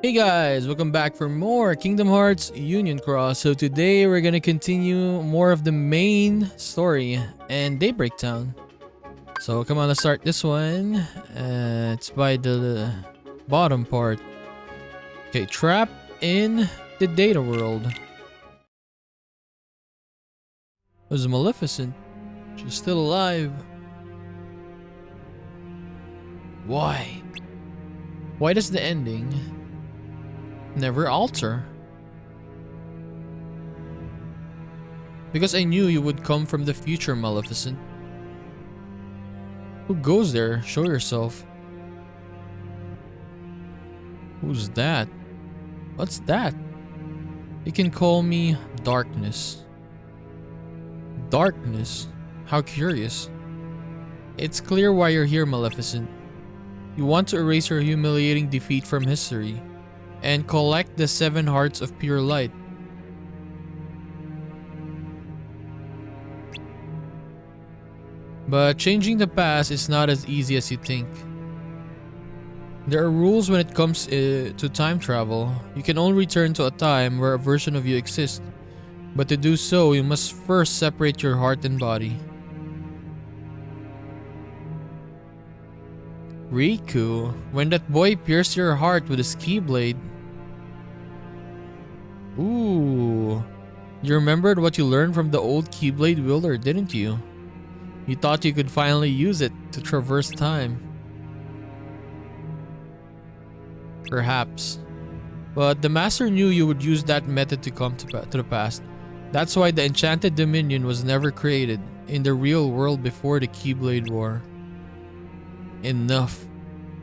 Hey guys, welcome back for more Kingdom Hearts Union Cross. So today we're gonna continue more of the main story and Daybreak Town. So come on, let's start this one. It's by the bottom part. Okay, trapped in the data world. It was Maleficent. She's still alive. Why? Why does the ending never alter? Because I knew you would come from the future, Maleficent. Who goes there? Show yourself. Who's that? What's that? You can call me Darkness. Darkness? How curious. It's clear why you're here, Maleficent. You want to erase your humiliating defeat from history and collect the 7 hearts of pure light. But changing the past is not as easy as you think. There are rules when it comes to time travel. You can only return to a time where a version of you exists. But to do so, you must first separate your heart and body. Riku, when that boy pierced your heart with his keyblade. Ooh. You remembered what you learned from the old keyblade wielder, didn't you? You thought you could finally use it to traverse time. Perhaps. But the master knew you would use that method to come to the past. That's why the Enchanted Dominion was never created in the real world before the Keyblade War. Enough.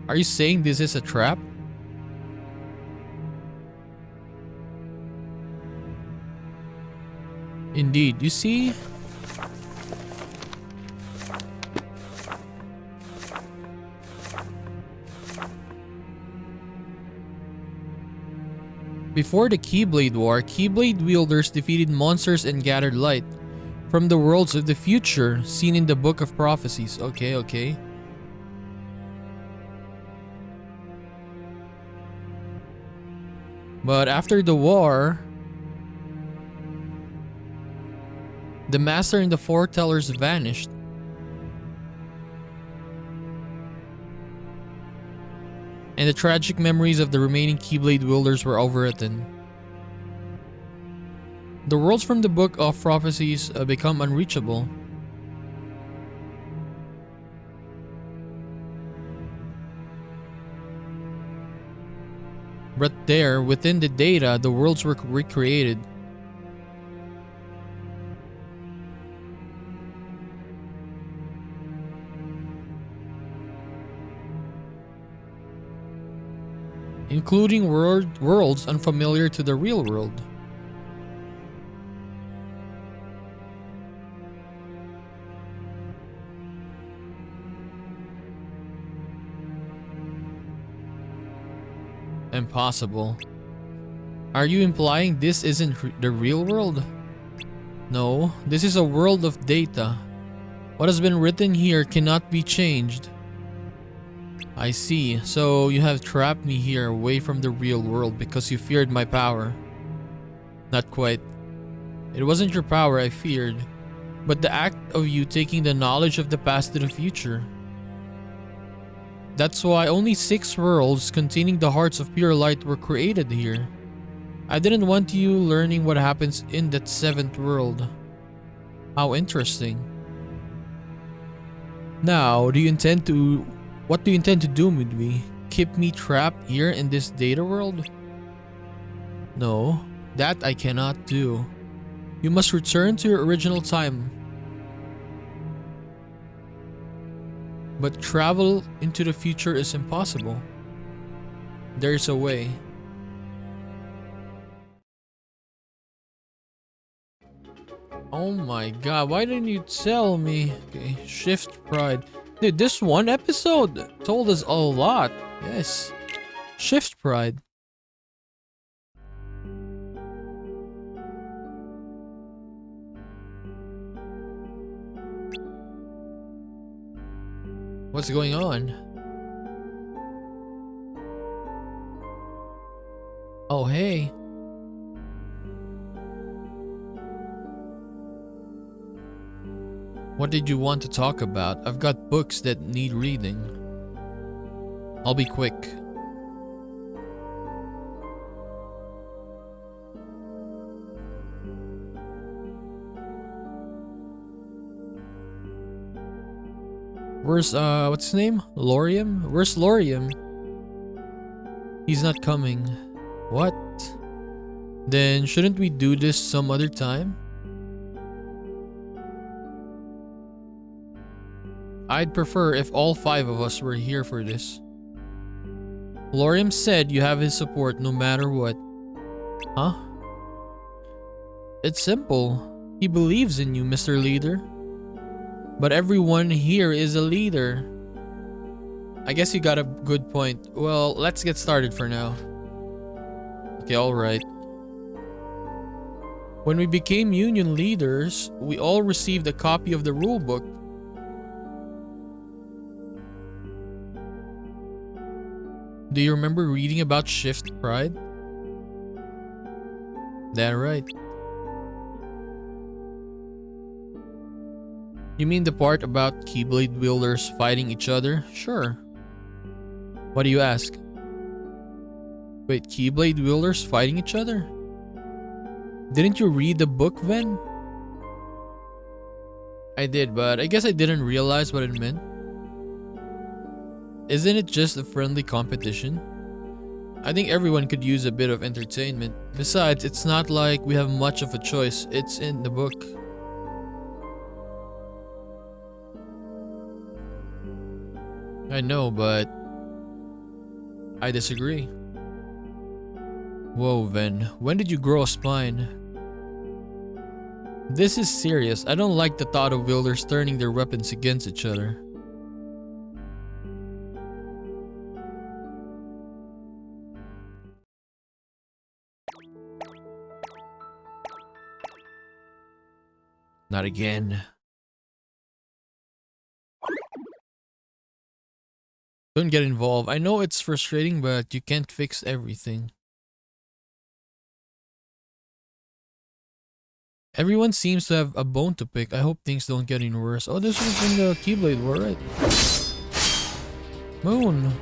Are you saying this is a trap? Indeed, you see? Before the Keyblade War, Keyblade wielders defeated monsters and gathered light from the worlds of the future seen in the Book of Prophecies. Okay. But after the war, the Master and the Foretellers vanished. And the tragic memories of the remaining Keyblade wielders were overwritten. The worlds from the Book of Prophecies become unreachable. But there, within the data, the worlds were recreated. Including worlds unfamiliar to the real world. Impossible. Are you implying this isn't the real world? No, this is a world of data. What has been written here cannot be changed. I see, so you have trapped me here away from the real world because you feared my power. Not quite. It wasn't your power I feared, but the act of you taking the knowledge of the past to the future. That's why only 6 worlds containing the hearts of pure light were created here. I didn't want you learning what happens in that 7th world. How interesting. Now, what do you intend to do with me? Keep me trapped here in this data world? No, that I cannot do. You must return to your original time. But travel into the future is impossible. There is a way. Oh my god, why didn't you tell me? Okay, shift pride. Dude, this one episode told us a lot. Yes. Shift pride. What's going on? Oh, hey. What did you want to talk about? I've got books that need reading. I'll be quick. Where's, what's his name? Lauriam? Where's Lauriam? He's not coming. What? Then shouldn't we do this some other time? I'd prefer if all 5 of us were here for this. Lauriam said you have his support no matter what. Huh? It's simple. He believes in you, Mr. Leader. But everyone here is a leader. I guess you got a good point. Well, let's get started for now. Okay, alright. When we became union leaders, we all received a copy of the rulebook. Do you remember reading about Shift Pride? That right. You mean the part about Keyblade wielders fighting each other? Sure. What do you ask? Wait, Keyblade wielders fighting each other? Didn't you read the book then? I did, but I guess I didn't realize what it meant. Isn't it just a friendly competition? I think everyone could use a bit of entertainment. Besides, it's not like we have much of a choice. It's in the book. I know, but I disagree. Whoa, Ven. When did you grow a spine? This is serious. I don't like the thought of wielders turning their weapons against each other. Not again. Don't get involved. I know it's frustrating, but you can't fix everything. Everyone seems to have a bone to pick. I hope things don't get any worse. Oh, this was in the Keyblade War, right? Moon.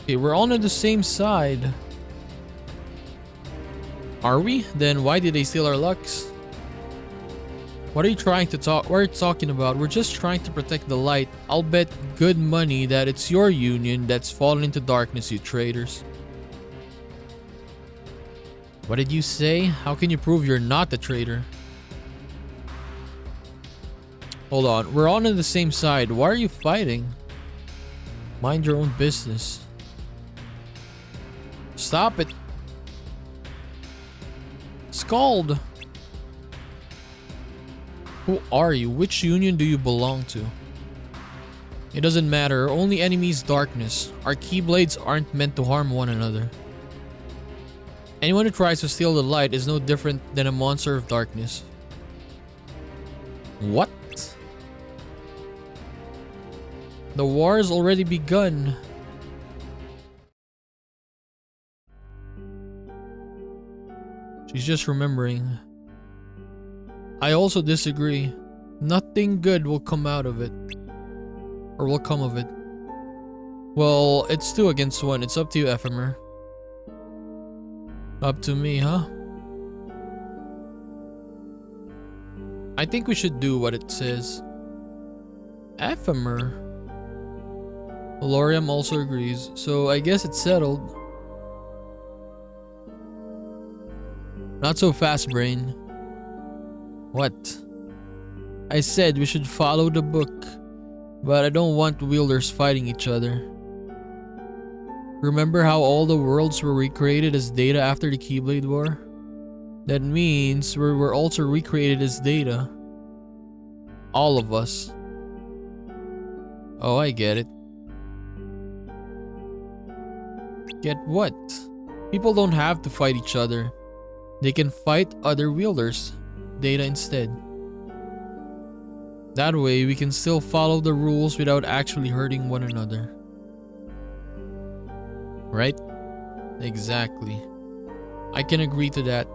Okay, we're all on the same side. Are we? Then why did they steal our Lux? What are you trying to talk? What are you talking about? We're just trying to protect the light. I'll bet good money that it's your union that's fallen into darkness, you traitors. What did you say? How can you prove you're not the traitor? Hold on. We're all on the same side. Why are you fighting? Mind your own business. Stop it. Scald. Who are you? Which union do you belong to? It doesn't matter. Only enemies darkness. Our Keyblades aren't meant to harm one another. Anyone who tries to steal the light is no different than a monster of darkness. What? The war has already begun. She's just remembering. I also disagree. Nothing good will come out of it. Or will come of it. Well, it's 2 against 1. It's up to you, Ephemer. Up to me, huh? I think we should do what it says. Ephemer. Lauriam also agrees, so I guess it's settled. Not so fast, brain. What? I said we should follow the book, but I don't want wielders fighting each other. Remember how all the worlds were recreated as data after the Keyblade War? That means we were also recreated as data. All of us. Oh, I get it. Get what? People don't have to fight each other. They can fight other wielders. Data instead. That way, we can still follow the rules without actually hurting one another. Right? Exactly. I can agree to that.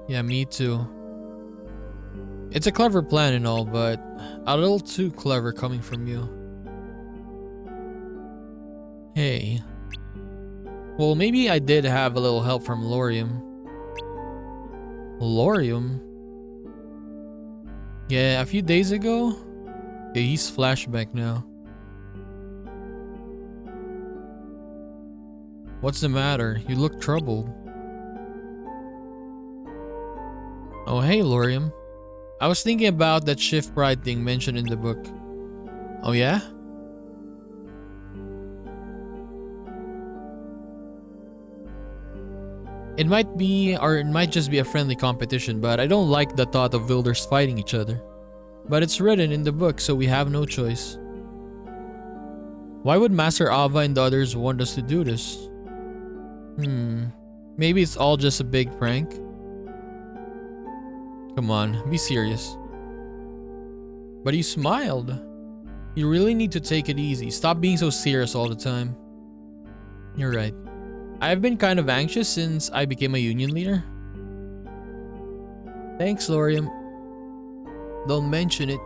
Yeah, me too. It's a clever plan and all, but a little too clever coming from you. Hey. Well, maybe I did have a little help from Lauriam. Lauriam? Yeah, a few days ago? Okay, he's flashback now. What's the matter? You look troubled. Oh, hey, Lauriam. I was thinking about that shift pride thing mentioned in the book. Oh, yeah? It might be, or it might just be a friendly competition, but I don't like the thought of builders fighting each other. But it's written in the book, so we have no choice. Why would Master Ava and the others want us to do this? Maybe it's all just a big prank? Come on, be serious. But you smiled. You really need to take it easy. Stop being so serious all the time. You're right. I've been kind of anxious since I became a union leader. Thanks, Lauriam. Don't mention it.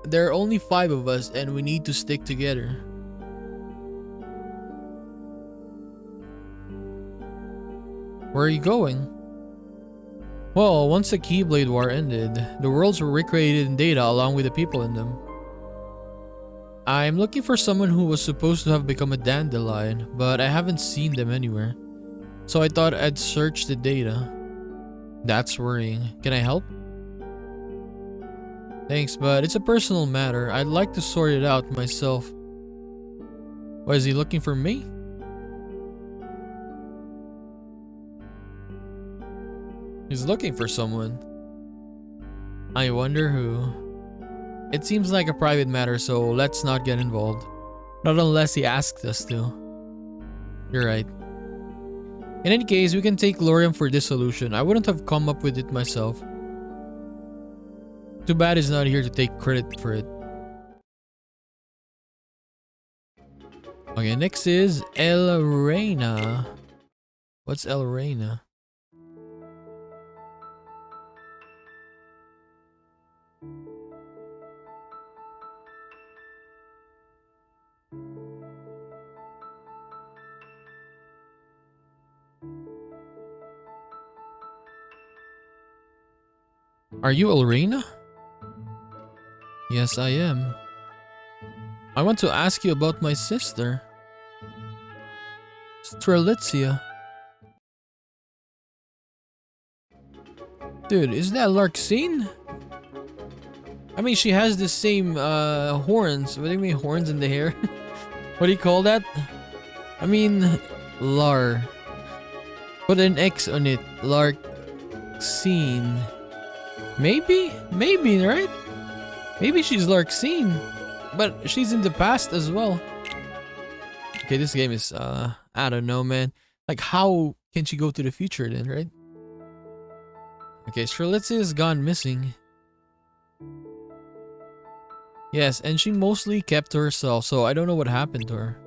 There are only 5 of us and we need to stick together. Where are you going? Well, once the Keyblade War ended, the worlds were recreated in data along with the people in them. I'm looking for someone who was supposed to have become a dandelion, but I haven't seen them anywhere. So I thought I'd search the data. That's worrying. Can I help? Thanks, but it's a personal matter. I'd like to sort it out myself. Why is he looking for me? He's looking for someone. I wonder who. It seems like a private matter, so let's not get involved. Not unless he asks us to. You're right. In any case, we can take Lauriam for this solution. I wouldn't have come up with it myself. Too bad he's not here to take credit for it. Okay, next is El Reina. What's El Reina? Are you Elrena? Yes, I am. I want to ask you about my sister. Strelitzia. Dude, is that Larxene? I mean, she has the same horns. What do you mean horns in the hair? What do you call that? I mean, Lar. Put an X on it. Larxene. Maybe? Maybe, right? Maybe she's Larxene. But she's in the past as well. Okay, this game is, I don't know, man. Like, how can she go to the future then, right? Okay, Strelitzia has gone missing. Yes, and she mostly kept to herself, so I don't know what happened to her.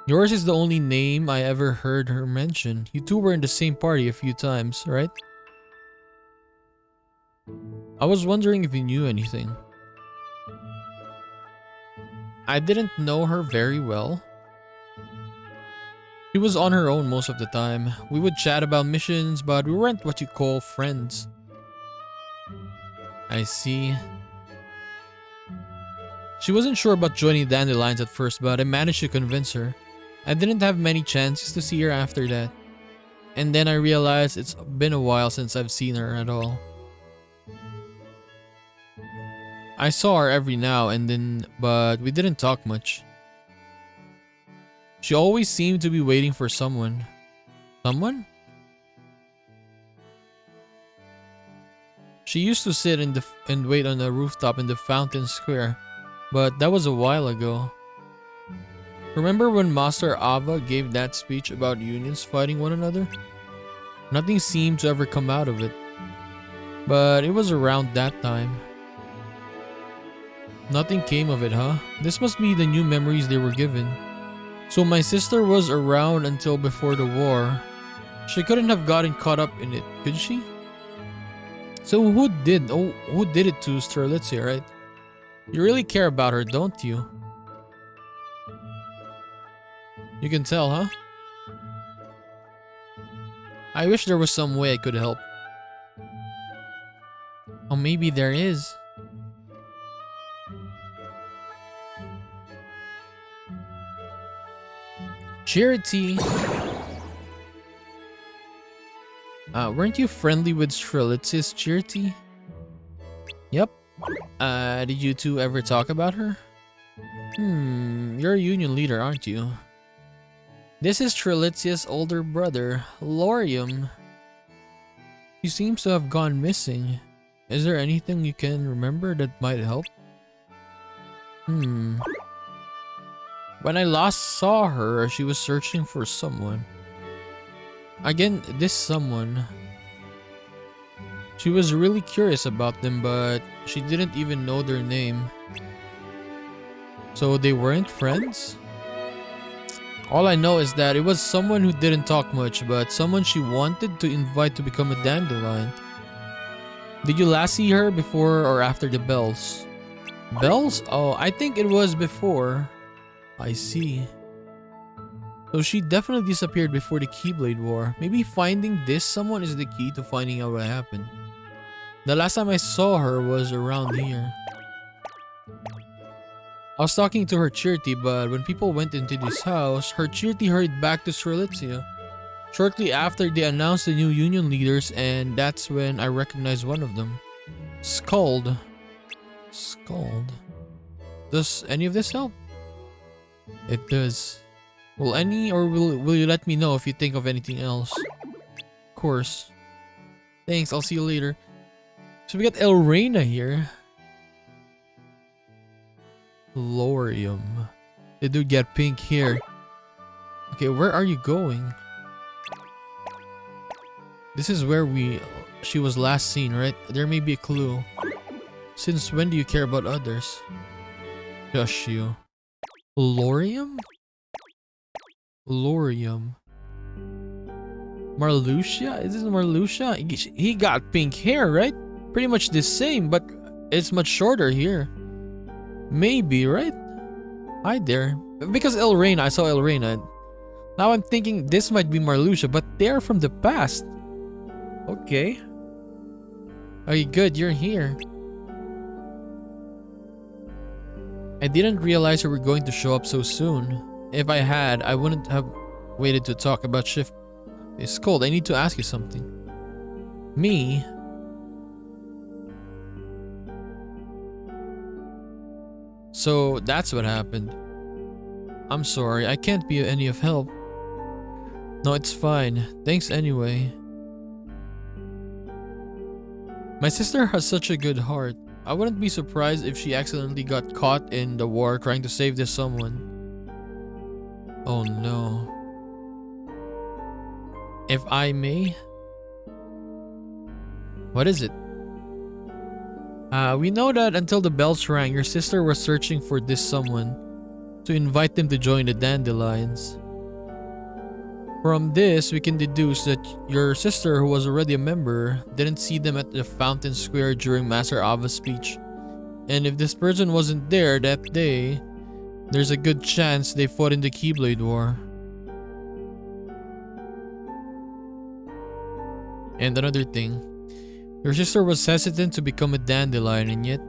Yours is the only name I ever heard her mention. You two were in the same party a few times, right? I was wondering if you knew anything. I didn't know her very well. She was on her own most of the time. We would chat about missions, but we weren't what you call friends. I see. She wasn't sure about joining Dandelions at first, but I managed to convince her. I didn't have many chances to see her after that. And then I realized it's been a while since I've seen her at all. I saw her every now and then, but we didn't talk much. She always seemed to be waiting for someone. Someone? She used to sit and wait on the rooftop in the fountain square, but that was a while ago. Remember when Master Ava gave that speech about unions fighting one another? Nothing seemed to ever come out of it. But it was around that time. Nothing came of it, huh? This must be the new memories they were given. So my sister was around until before the war. She couldn't have gotten caught up in it, could she? So who did? Oh, who did it to Strelitzia, right? You really care about her, don't you? You can tell, huh? I wish there was some way I could help. Oh, maybe there is. Charity! Weren't you friendly with Strelitzia's Charity? Yep. Did you two ever talk about her? You're a union leader, aren't you? This is Strelitzia's older brother, Lauriam. He seems to have gone missing. Is there anything you can remember that might help? When I last saw her, she was searching for someone. Again, this someone. She was really curious about them, but she didn't even know their name. So they weren't friends? All I know is that it was someone who didn't talk much, but someone she wanted to invite to become a dandelion. Did you last see her before or after the bells? Bells? Oh, I think it was before. I see. So she definitely disappeared before the Keyblade War. Maybe finding this someone is the key to finding out what happened. The last time I saw her was around here. I was talking to her Charity, but when people went into this house, her Charity hurried back to Strelitzia. Shortly after, they announced the new union leaders, and that's when I recognized one of them. Scald. Scald. Does any of this help? It does. Will you let me know if you think of anything else? Of course. Thanks, I'll see you later. So we got Elrena here. Lauriam. They do get pink hair. Okay, where are you going? This is where she was last seen, right? There may be a clue. Since when do you care about others? Just you. Lauriam? Lauriam. Marluxia? Is this Marluxia? He got pink hair, right? Pretty much the same, but it's much shorter here. Maybe, right? Hi there. Because Elrena, I saw Elrena. Now I'm thinking this might be Marluxia, but they're from the past. Okay. Okay, good, you're here. I didn't realize you were going to show up so soon. If I had, I wouldn't have waited to talk about shift. It's cold, I need to ask you something. Me? So that's what happened. I'm sorry, I can't be any of help. No, it's fine. Thanks anyway. My sister has such a good heart. I wouldn't be surprised if she accidentally got caught in the war trying to save this someone. Oh no. If I may? What is it? We know that until the bells rang, your sister was searching for this someone to invite them to join the dandelions. From this, we can deduce that your sister, who was already a member, didn't see them at the fountain square during Master Ava's speech. And if this person wasn't there that day, there's a good chance they fought in the Keyblade War. And another thing, your sister was hesitant to become a dandelion, and yet,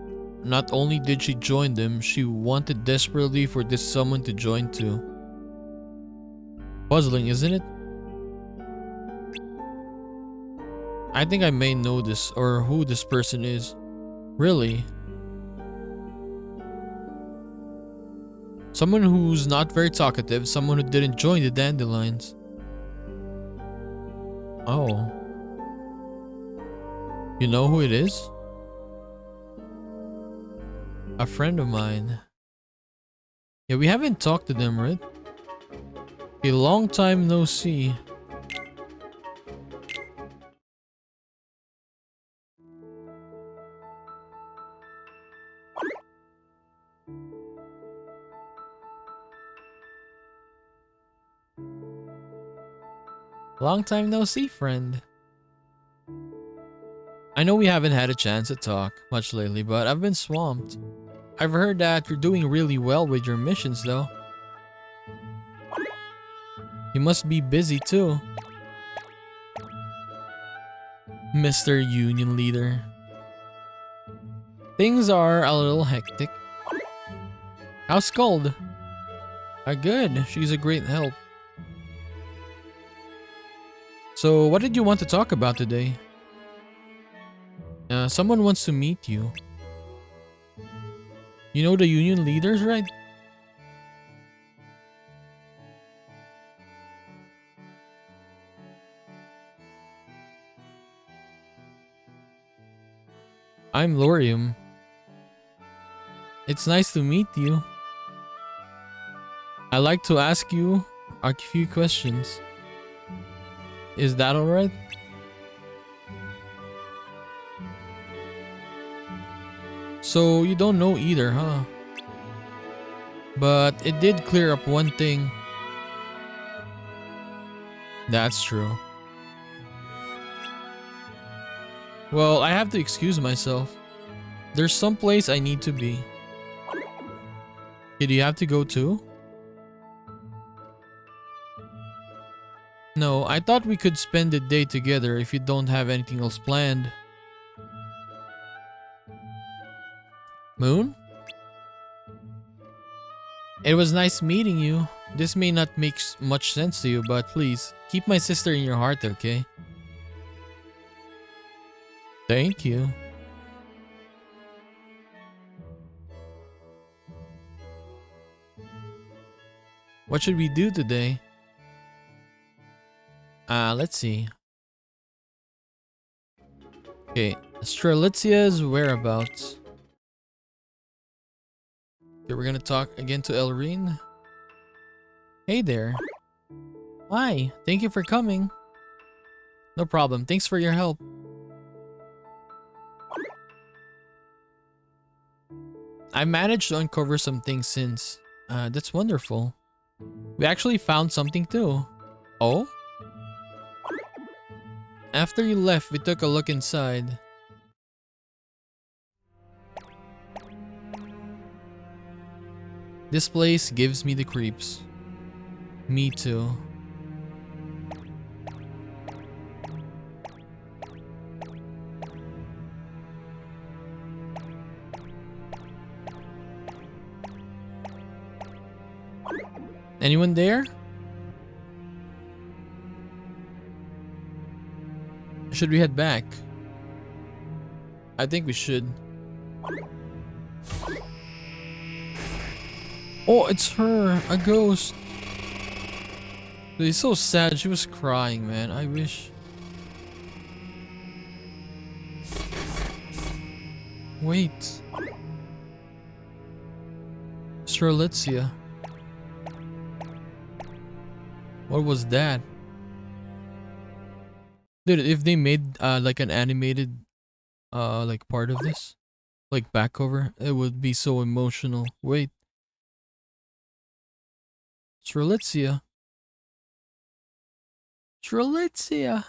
not only did she join them, she wanted desperately for this someone to join too. Puzzling, isn't it? I think I may know this or who this person is. Really? Someone who's not very talkative, someone who didn't join the dandelions. Oh. You know who it is? A friend of mine. Yeah, we haven't talked to them, right? A long time no see. Long time no see, friend. I know we haven't had a chance to talk much lately, but I've been swamped. I've heard that you're doing really well with your missions, though. You must be busy, too. Mr. Union Leader. Things are a little hectic. How's Scold? Good. She's a great help. So, what did you want to talk about today? Someone wants to meet you. You know the union leaders, right? I'm Lauriam. It's nice to meet you. I'd like to ask you a few questions. Is that alright? So you don't know either, huh? But it did clear up one thing. That's true. Well, I have to excuse myself. There's some place I need to be. Did you have to go too? No, I thought we could spend the day together if you don't have anything else planned. Moon? It was nice meeting you. This may not make much sense to you, but please, keep my sister in your heart, okay? Thank you. What should we do today? Let's see. Okay, Strelitzia's whereabouts. Okay, we're gonna talk again to Elrine. Hey there. Hi, thank you for coming. No problem, thanks for your help. I managed to uncover some things since. That's wonderful. We actually found something too. Oh? After you left, we took a look inside. This place gives me the creeps. Me too. Anyone there? Should we head back? I think we should. Oh, it's her, a ghost. It's so sad. She was crying, man. I wish. Wait. Strelitzia. What was that? Dude, if they made like an animated like part of this, like back cover, it would be so emotional. Wait. Strelitzia. Strelitzia.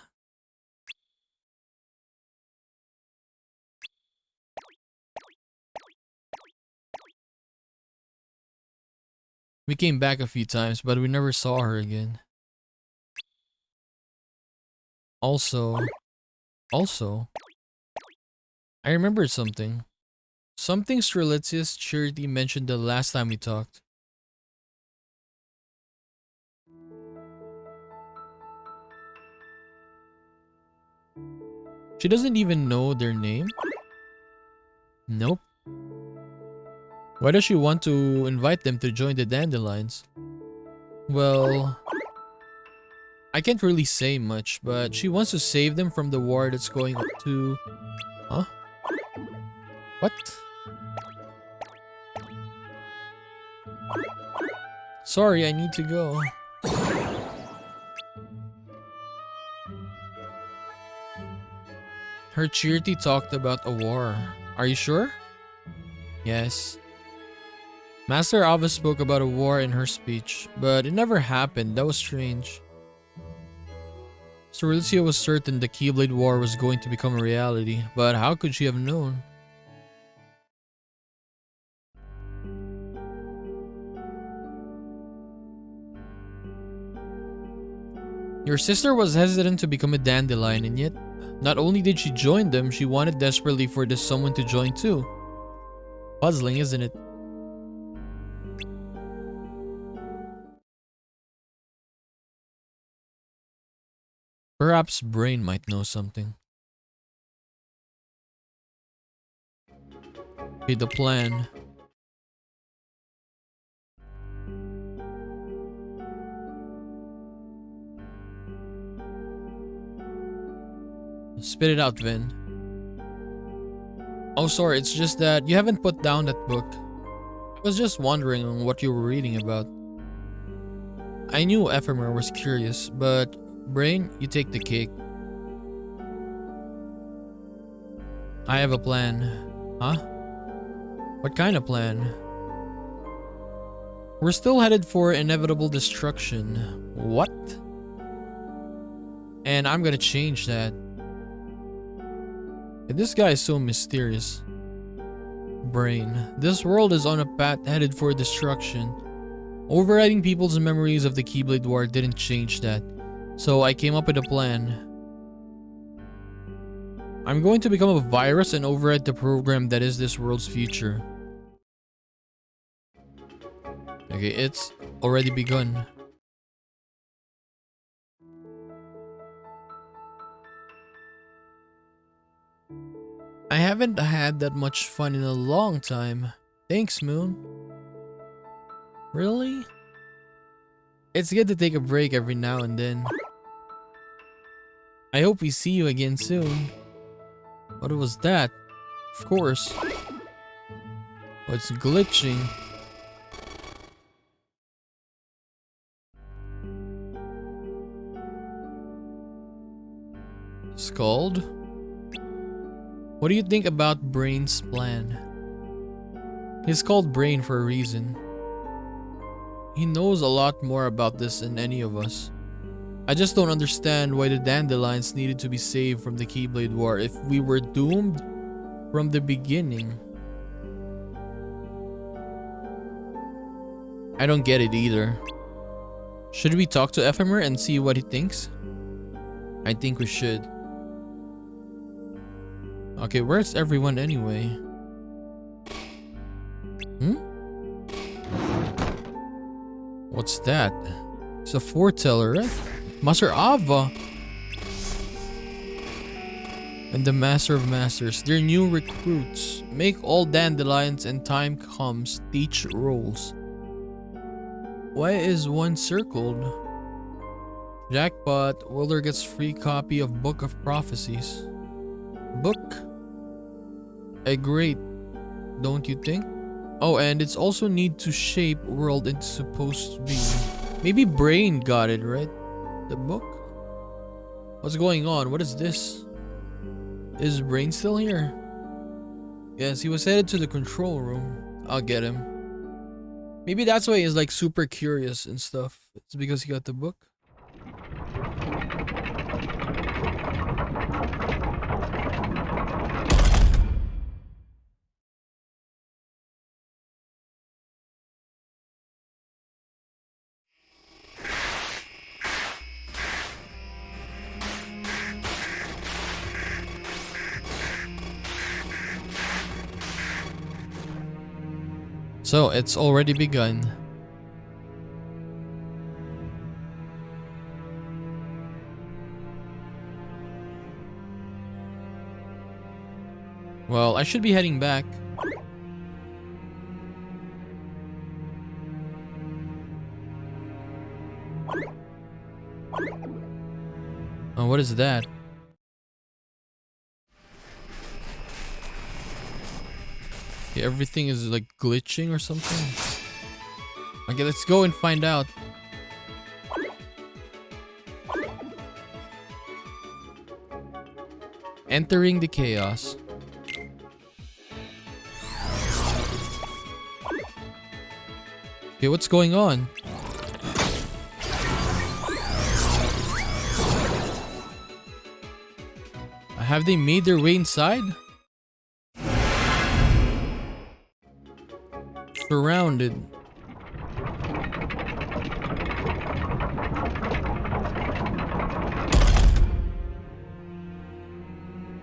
We came back a few times, but we never saw her again. Also, I remembered something. Something Strelitzia's charity mentioned the last time we talked. She doesn't even know their name? Nope. Why does she want to invite them to join the Dandelions? Well, I can't really say much, but she wants to save them from the war that's going up to... Huh? What? Sorry, I need to go. Her charity talked about a war. Are you sure? Yes. Master Ava spoke about a war in her speech, but it never happened. That was strange. Strelitzia was certain the Keyblade War was going to become a reality, but how could she have known? Your sister was hesitant to become a dandelion, and yet, not only did she join them, she wanted desperately for this someone to join too. Puzzling, isn't it? Perhaps Brain might know something. Okay, the plan. Spit it out, Vin. Oh, sorry, it's just that you haven't put down that book. I was just wondering what you were reading about. I knew Ephemer was curious, but Brain, you take the cake. I have a plan. Huh? What kind of plan? We're still headed for inevitable destruction. What? And I'm gonna change that. This guy is so mysterious. Brain. This world is on a path headed for destruction. Overriding people's memories of the Keyblade War didn't change that. So I came up with a plan. I'm going to become a virus and override the program that is this world's future. Okay, it's already begun. I haven't had that much fun in a long time. Thanks, Moon. Really? It's good to take a break every now and then. I hope we see you again soon. What was that? Of course. Oh, it's glitching. Scald? What do you think about Brain's plan? He's called Brain for a reason. He knows a lot more about this than any of us. I just don't understand why the dandelions needed to be saved from the Keyblade War if we were doomed from the beginning. I don't get it either. Should we talk to Ephemer and see what he thinks? I think we should. Okay, where's everyone anyway? What's that? It's a foreteller, right? Master Ava! And the Master of Masters. They're new recruits. Make all dandelions and time comes teach roles. Why is one circled? Jackpot. Wilder gets free copy of Book of Prophecies. Book? Great, don't you think? Oh, and it's also need to shape world it's supposed to be. Maybe Brain got it, right? The book? What's going on? What is this? Is Brain still here? Yes, he was headed to the control room. I'll get him. Maybe that's why he's like super curious and stuff. It's because he got the book. So, it's already begun. Well, I should be heading back. Oh, what is that? Okay, everything is like glitching or something. Okay, let's go and find out. Entering the chaos. Okay, what's going on? Have they made their way inside? Surrounded.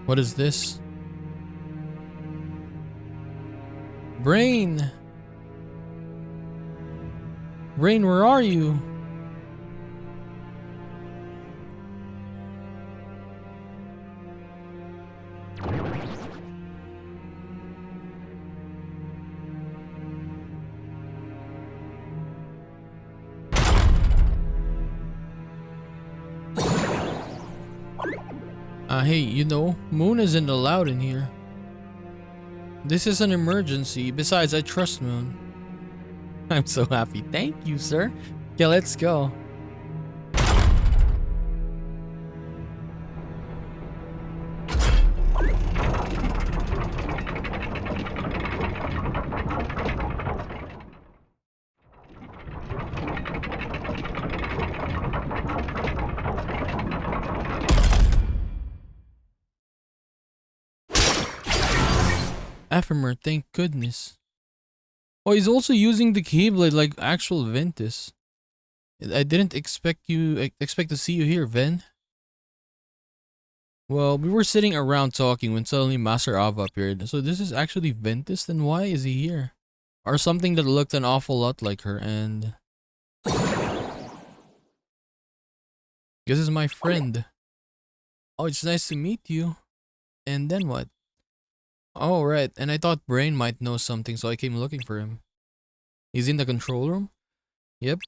What is this? Brain! Brain, where are you? Hey, you know, Moon isn't allowed in here. This is an emergency. Besides, I trust Moon. I'm so happy. Thank you, sir. Okay, let's go. Ephemer, thank goodness. Oh, he's also using the Keyblade like actual Ventus. I didn't expect to see you here, Ven. Well, we were sitting around talking when suddenly Master Ava appeared. So this is actually Ventus, then why is he here? Or something that looked an awful lot like her, and this is my friend. Oh, it's nice to meet you. And then what? Oh, right. And I thought Brain might know something, so I came looking for him. He's in the control room? Yep.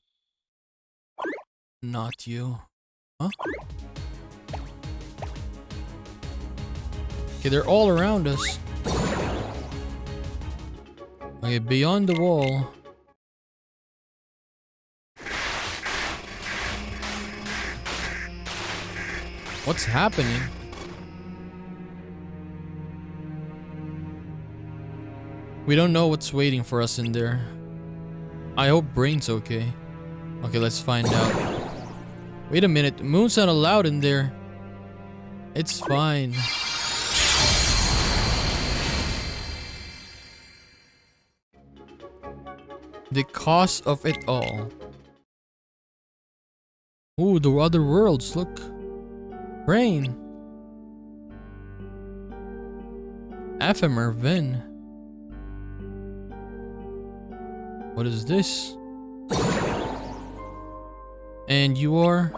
Not you. Huh? Okay, they're all around us. Okay, beyond the wall. What's happening? We don't know what's waiting for us in there. I hope Brain's okay. Okay, let's find out. Wait a minute, Moon's not allowed in there. It's fine. The cost of it all. Ooh, the other worlds, look. Brain. Ephemer, Ven. What is this? And you are?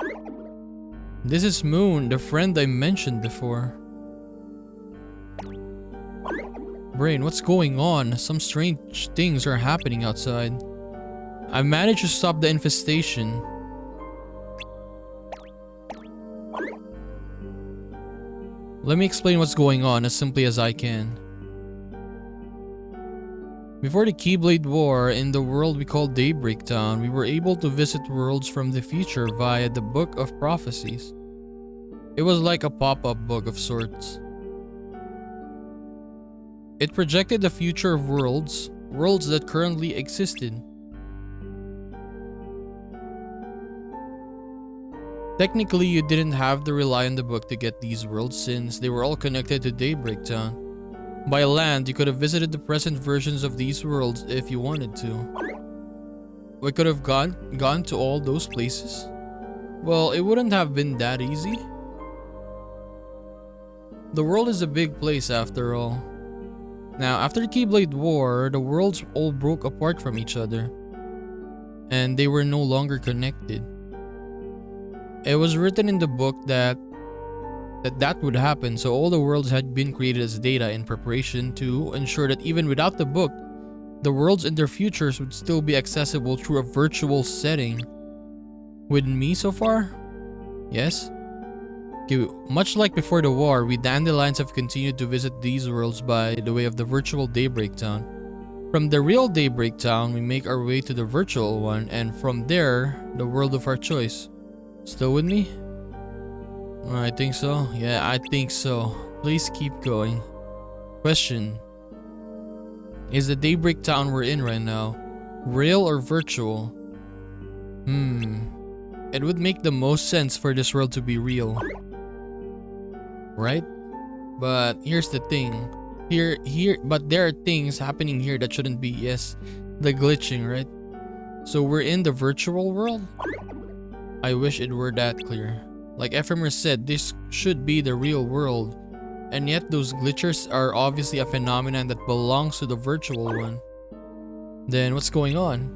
This is Moon, the friend I mentioned before. Brain, what's going on? Some strange things are happening outside. I managed to stop the infestation. Let me explain what's going on as simply as I can. Before the Keyblade War, in the world we call Daybreak Town, we were able to visit worlds from the future via the Book of Prophecies. It was like a pop-up book of sorts. It projected the future of worlds that currently existed. Technically, you didn't have to rely on the book to get these worlds since they were all connected to Daybreak Town. By land, you could have visited the present versions of these worlds if you wanted to. We could have gone to all those places. Well, it wouldn't have been that easy. The world is a big place after all. Now, after the Keyblade War, the worlds all broke apart from each other. And they were no longer connected. It was written in the book that would happen, so all the worlds had been created as data in preparation to ensure that even without the book, the worlds in their futures would still be accessible through a virtual setting. With me so far? Yes? Okay, much like before the war, we Dandelions have continued to visit these worlds by the way of the virtual Daybreak Town. From the real Daybreak Town, we make our way to the virtual one, and from there, the world of our choice. Still with me? I think so. Yeah, I think so. Please keep going. Question. Is the Daybreak Town we're in right now real or virtual? It would make the most sense for this world to be real. Right? But here's the thing. But there are things happening here that shouldn't be. Yes, the glitching, right? So we're in the virtual world? I wish it were that clear. Like Ephemer said, this should be the real world. And yet those glitchers are obviously a phenomenon that belongs to the virtual one. Then what's going on?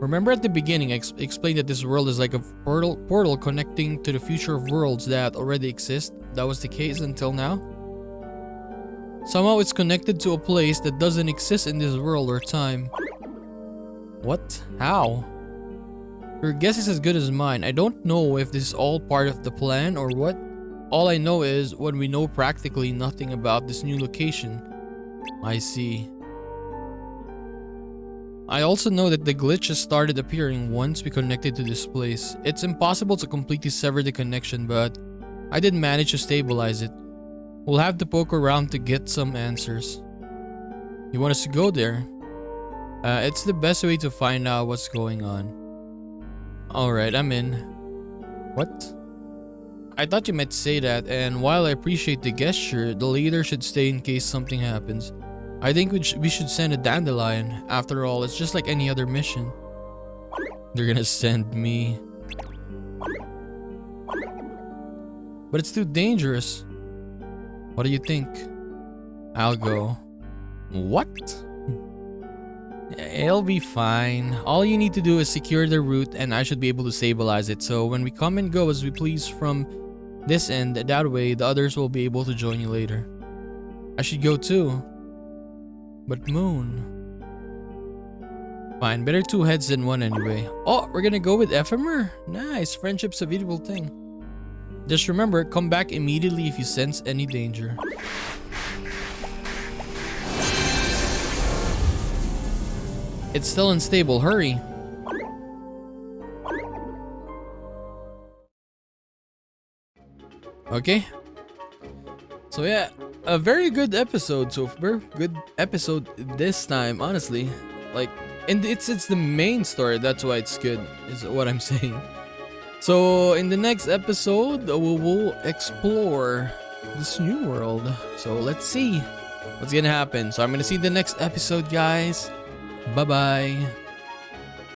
Remember at the beginning I explained that this world is like a portal connecting to the future of worlds that already exist? That was the case until now? Somehow it's connected to a place that doesn't exist in this world or time. What? How? Your guess is as good as mine. I don't know if this is all part of the plan or what. All I know is when we know practically nothing about this new location. I see. I also know that the glitches started appearing once we connected to this place. It's impossible to completely sever the connection, but I did manage to stabilize it. We'll have to poke around to get some answers. You want us to go there? It's the best way to find out what's going on. Alright, I'm in. What? I thought you might say that, and while I appreciate the gesture, the leader should stay in case something happens. I think we should send a dandelion. After all, it's just like any other mission. They're gonna send me. But it's too dangerous. What do you think? I'll go. What? It'll be fine. All you need to do is secure the route and I should be able to stabilize it. So when we come and go as we please from this end, that way the others will be able to join you later. I should go too. But Moon. Fine, better two heads than one anyway. Oh, we're gonna go with Ephemer? Nice, friendship's a beautiful thing. Just remember, come back immediately if you sense any danger. It's still unstable, hurry. Okay. So yeah, a very good episode so far. Good episode this time, honestly. Like, and it's the main story, that's why it's good, is what I'm saying. So in the next episode, we will explore this new world. So let's see what's gonna happen. So I'm gonna see the next episode, guys. Bye-bye.